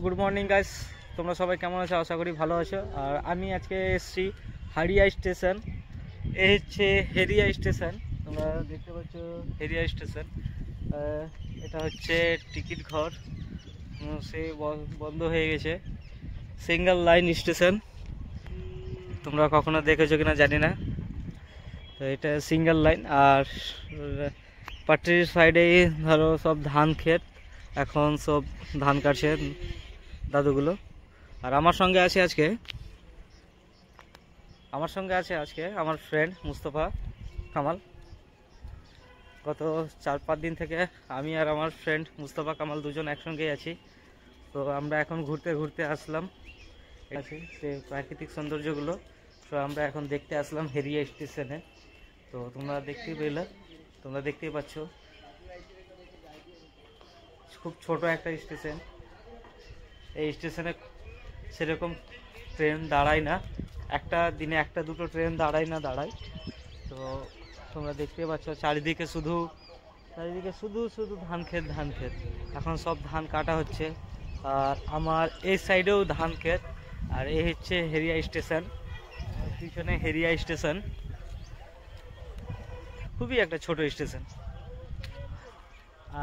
Good morning guys, তোমরা সবাই কেমন আছো? আশা করি ভালো আছো। আর আমি আজকে এসেছি হারিয়া স্টেশন। এই হচ্ছে হেরিয়া স্টেশন, তোমরা দেখতে পাচ্ছ হেরিয়া স্টেশন। এটা হচ্ছে টিকিট ঘর, সে বন্ধ হয়ে গেছে। সিঙ্গেল লাইন স্টেশন, তোমরা কখনো দেখেছো কিনা জানি না। তো এটা সিঙ্গেল লাইন। আর পাট্রির সাইডেই ধরো সব ধান ক্ষেত, এখন সব ধান কাটছে দাদুগুলো। আর আমার সঙ্গে আছে আজকে আমার ফ্রেন্ড মুস্তফা কামাল। গত 4-5 দিন থেকে আমি আর আমার ফ্রেন্ড মুস্তফা কামাল দুজন একসঙ্গেই আছি। তো আমরা এখন ঘুরতে ঘুরতে আসলাম আছে সে প্রাকৃতিক সৌন্দর্যগুলো। তো আমরা এখন দেখতে আসলাম হেরিয়া স্টেশনে। তো তোমরা দেখতেই পাচ্ছ খুব ছোট একটা স্টেশন। এই স্টেশনে সেরকম ট্রেন দাঁড়ায় না, একটা দিনে একটা দুটো ট্রেন দাঁড়ায়। তো তোমরা দেখতেই পাচ্ছ চারিদিকে শুধু শুধু ধান ক্ষেত। এখন সব ধান কাটা হচ্ছে। আর আমার এই সাইডেও ধান ক্ষেত। আর এই হচ্ছে হেরিয়া স্টেশন, পিছনে হেরিয়া স্টেশন, খুবই একটা ছোট স্টেশন।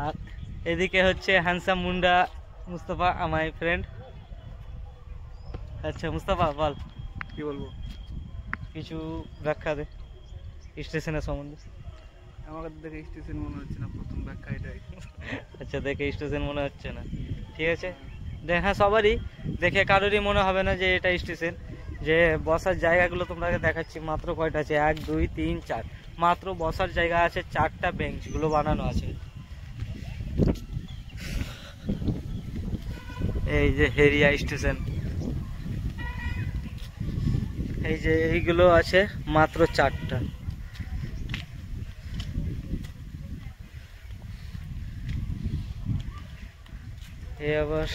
আর এদিকে হচ্ছে হ্যান্ডসাম মুন্ডা মুস্তফা, আমার ফ্রেন্ড। আচ্ছা মুস্তফা বল, কি বলবো, কিছু ব্যাখ্যা দে স্টেশনের সম্বন্ধে। আমাকে তো দেখে স্টেশন মনে হচ্ছে না, প্রথম ব্যাখ্যা এটাই। আচ্ছা, দেখে স্টেশন মনে হচ্ছে না, ঠিক আছে। হ্যাঁ, সবারই দেখে কারোরই মনে হবে না যে এটা স্টেশন। যে বসার জায়গাগুলো তোমাকে দেখাচ্ছি, মাত্র কয়টা আছে, 1 2 3 4, মাত্র বসার জায়গা আছে 4টা, বেঞ্চগুলো বানানো আছে। এই যে হেরিয়া স্টেশন, এই যে এইগুলো আছে মাত্র 4টা। এই আবার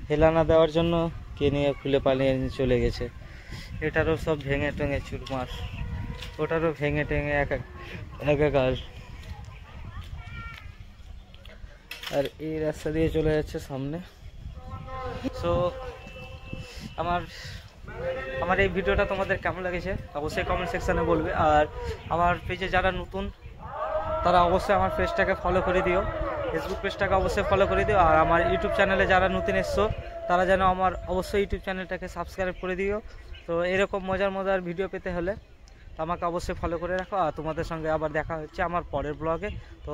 হেলানা দেওয়ার জন্য কে নিয়ে খুলে পালিয়ে চলে গেছে। এটারও সব ভেঙে টেঙে চুরমার, ওটারও ভেঙে টেঙে একাকার। আর এই রাস্তা দিয়ে চলে যাচ্ছে সামনে। সো আমার এই ভিডিওটা তোমাদের কেমন লেগেছে অবশ্যই কমেন্ট সেকশানে বলবে। আর আমার পেজে যারা নতুন তারা অবশ্যই আমার পেজটাকে ফলো করে দিও, ফেসবুক পেজটাকে অবশ্যই ফলো করে দিও। আর আমার ইউটিউব চ্যানেলে যারা নতুন এসছো তারা যেন আমার অবশ্যই ইউটিউব চ্যানেলটাকে সাবস্ক্রাইব করে দিও। তো এরকম মজার ভিডিও পেতে হলে আমাকে অবশ্যই ফলো করে রাখো। আর তোমাদের সঙ্গে আবার দেখা হচ্ছে আমার পরের ব্লগে। তো